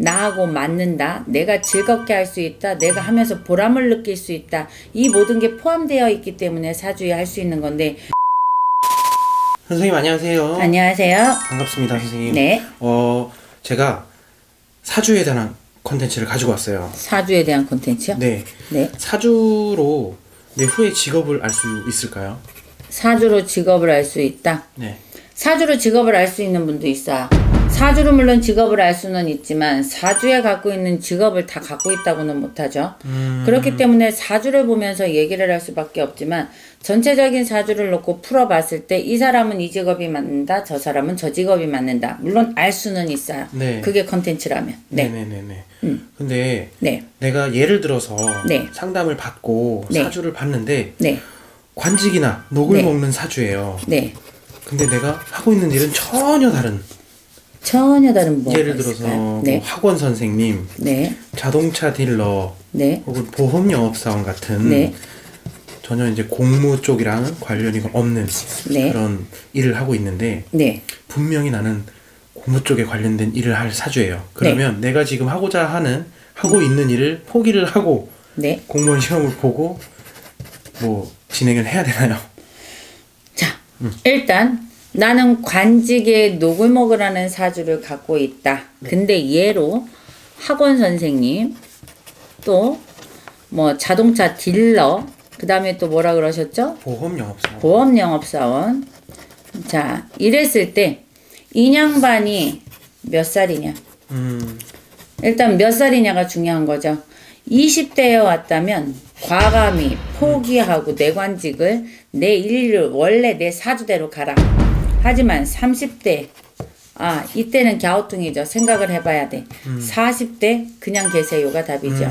나하고 맞는다, 내가 즐겁게 할 수 있다, 내가 하면서 보람을 느낄 수 있다, 이 모든 게 포함되어 있기 때문에 사주에 할 수 있는 건데. 선생님 안녕하세요. 안녕하세요. 반갑습니다 선생님. 네. 제가 사주에 대한 콘텐츠를 가지고 왔어요. 사주에 대한 콘텐츠요? 네. 네. 사주로 내 후의 직업을 알 수 있을까요? 사주로 직업을 알 수 있다? 네. 사주로 직업을 알 수 있는 분도 있어요. 사주로 물론 직업을 알 수는 있지만 사주에 갖고 있는 직업을 다 갖고 있다고는 못하죠. 그렇기 때문에 사주를 보면서 얘기를 할 수밖에 없지만 전체적인 사주를 놓고 풀어봤을 때 이 사람은 이 직업이 맞는다, 저 사람은 저 직업이 맞는다. 물론 알 수는 있어요. 네. 그게 컨텐츠라면. 네. 네네네네. 근데 네. 내가 예를 들어서 네. 상담을 받고 네. 사주를 봤는데 네. 관직이나 녹을 네. 먹는 사주예요. 네. 근데 내가 하고 있는 일은 전혀 다른. 전혀 다른 뭐가 예를 들어서 있을까요? 네. 뭐 학원 선생님, 네. 자동차 딜러, 네. 혹은 보험 영업사원 같은 네. 전혀 이제 공무 쪽이랑 관련이 없는 네. 그런 일을 하고 있는데 네. 분명히 나는 공무 쪽에 관련된 일을 할 사주예요. 그러면 내가 지금 하고 있는 일을 포기를 하고 네. 공무원 시험을 보고 뭐 진행을 해야 되나요? 자, 일단 나는 관직에 녹을 먹으라는 사주를 갖고 있다. 근데 예로 학원 선생님, 또 뭐 자동차 딜러, 그 다음에 또 뭐라 그러셨죠? 보험 영업사원. 보험 영업사원. 자, 이랬을 때 인양반이 몇 살이냐? 일단 몇 살이냐가 중요한 거죠. 20대에 왔다면 과감히 포기하고 내 관직을, 내 일을 원래 내 사주대로 가라. 하지만 30대, 이때는 갸우뚱이죠. 생각을 해봐야 돼. 40대 그냥 계세요가 답이죠.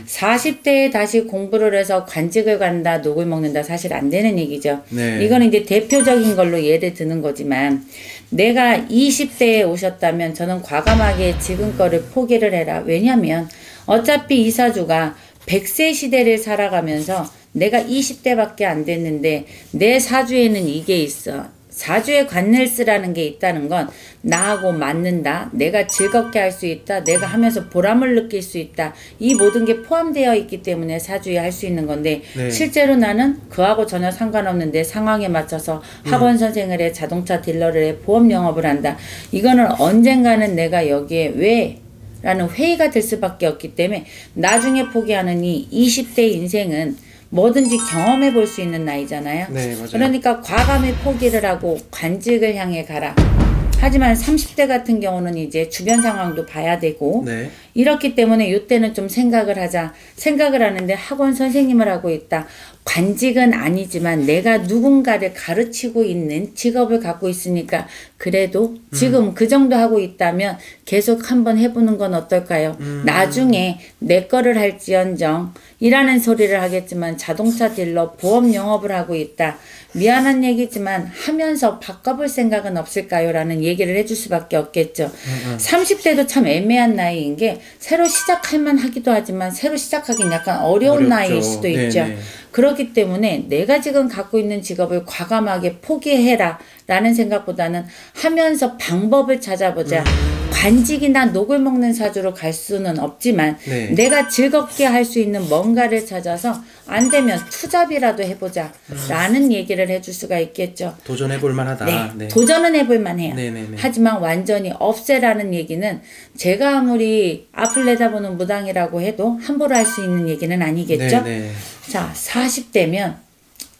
40대에 다시 공부를 해서 관직을 간다, 녹을 먹는다, 사실 안 되는 얘기죠. 네. 이거는 이제 대표적인 걸로 예를 드는 거지만, 내가 20대에 오셨다면 저는 과감하게 지금 거를 포기를 해라. 왜냐면 어차피 이 사주가 100세 시대를 살아가면서 내가 20대밖에 안 됐는데 내 사주에는 이게 있어. 사주에 관낼스라는 게 있다는 건 나하고 맞는다, 내가 즐겁게 할 수 있다, 내가 하면서 보람을 느낄 수 있다, 이 모든 게 포함되어 있기 때문에 사주에 할 수 있는 건데, 네. 실제로 나는 그하고 전혀 상관없는 내 상황에 맞춰서 학원 선생을 해, 자동차 딜러를 해, 보험 영업을 한다. 이거는 언젠가는 내가 여기에 왜? 라는 회의가 될 수밖에 없기 때문에 나중에 포기하는 이 20대 인생은 뭐든지 경험해 볼 수 있는 나이잖아요. 네, 맞아요. 그러니까 과감히 포기를 하고 관직을 향해 가라. 하지만 30대 같은 경우는 이제 주변 상황도 봐야 되고, 네. 이렇기 때문에 이때는 좀 생각을 하자. 생각을 하는데 학원 선생님을 하고 있다. 관직은 아니지만 내가 누군가를 가르치고 있는 직업을 갖고 있으니까 그래도 지금 그 정도 하고 있다면 계속 한번 해보는 건 어떨까요? 나중에 내 거를 할지언정 이라는 소리를 하겠지만 자동차 딜러, 보험 영업을 하고 있다. 미안한 얘기지만 하면서 바꿔볼 생각은 없을까요? 라는 얘기를 해줄 수밖에 없겠죠. 30대도 참 애매한 나이인 게 새로 시작할 만하기도 하지만 새로 시작하기는 약간 어려운 어렵죠. 나이일 수도 있죠. 네네. 그렇기 때문에 내가 지금 갖고 있는 직업을 과감하게 포기해라 라는 생각보다는 하면서 방법을 찾아보자. 관직이나 녹을 먹는 사주로 갈 수는 없지만 네. 내가 즐겁게 할 수 있는 뭔가를 찾아서 안 되면 투잡이라도 해보자 라는 얘기를 해줄 수가 있겠죠. 도전해볼 만하다. 네, 네. 도전은 해볼 만해요. 네네네. 하지만 완전히 없애라는 얘기는 제가 아무리 앞을 내다보는 무당이라고 해도 함부로 할 수 있는 얘기는 아니겠죠. 네네. 자, 40대면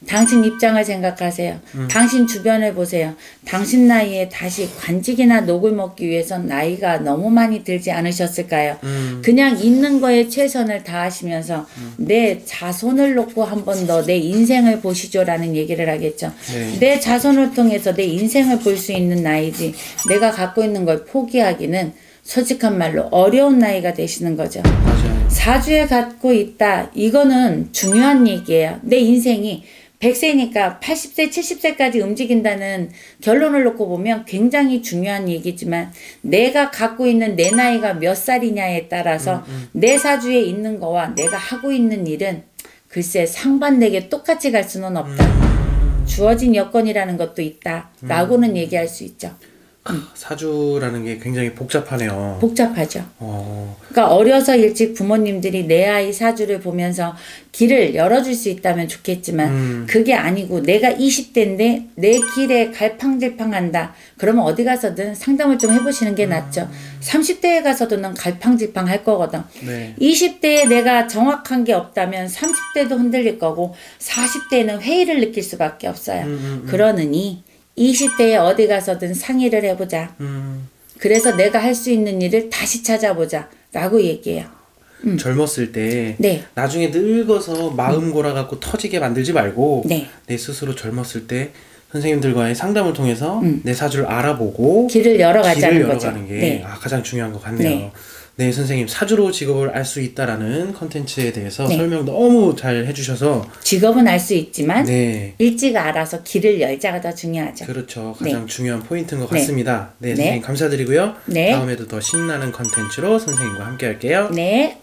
당신 입장을 생각하세요. 당신 주변을 보세요. 당신 나이에 다시 관직이나 녹을 먹기 위해선 나이가 너무 많이 들지 않으셨을까요? 그냥 있는 거에 최선을 다하시면서 내 자손을 놓고 한 번 더 내 인생을 보시죠라는 얘기를 하겠죠. 네. 내 자손을 통해서 내 인생을 볼 수 있는 나이지 내가 갖고 있는 걸 포기하기는 솔직한 말로 어려운 나이가 되시는 거죠. 맞아요. 사주에 갖고 있다. 이거는 중요한 얘기예요. 내 인생이 100세니까 80세, 70세까지 움직인다는 결론을 놓고 보면 굉장히 중요한 얘기지만 내가 갖고 있는 내 나이가 몇 살이냐에 따라서 내 사주에 있는 거와 내가 하고 있는 일은 글쎄 상반되게 똑같이 갈 수는 없다. 주어진 여건이라는 것도 있다. 라고는 얘기할 수 있죠. 사주라는 게 굉장히 복잡하네요. 복잡하죠. 그러니까 어려서 일찍 부모님들이 내 아이 사주를 보면서 길을 열어줄 수 있다면 좋겠지만 그게 아니고 내가 20대인데 내 길에 갈팡질팡한다. 그러면 어디 가서든 상담을 좀 해보시는 게 낫죠. 30대에 가서도 난 갈팡질팡 할 거거든. 네. 20대에 내가 정확한 게 없다면 30대도 흔들릴 거고 40대에는 회의를 느낄 수밖에 없어요. 그러느니 20대에 어디 가서든 상의를 해보자. 그래서 내가 할 수 있는 일을 다시 찾아보자. 라고 얘기해요. 젊었을 때 네. 나중에 늙어서 마음 골아갖고 터지게 만들지 말고 네. 내 스스로 젊었을 때 선생님들과의 상담을 통해서 내 사주를 알아보고 길을 열어가자는 길을 거죠. 열어가는 게 네. 가장 중요한 것 같네요. 네. 네, 선생님 사주로 직업을 알 수 있다라는 컨텐츠에 대해서 네. 설명 너무 잘 해주셔서 직업은 알 수 있지만 네. 일찍 알아서 길을 열자가 더 중요하죠. 그렇죠. 가장 네. 중요한 포인트인 것 네. 같습니다. 네, 네. 선생님 감사드리고요. 네. 다음에도 더 신나는 컨텐츠로 선생님과 함께 할게요. 네.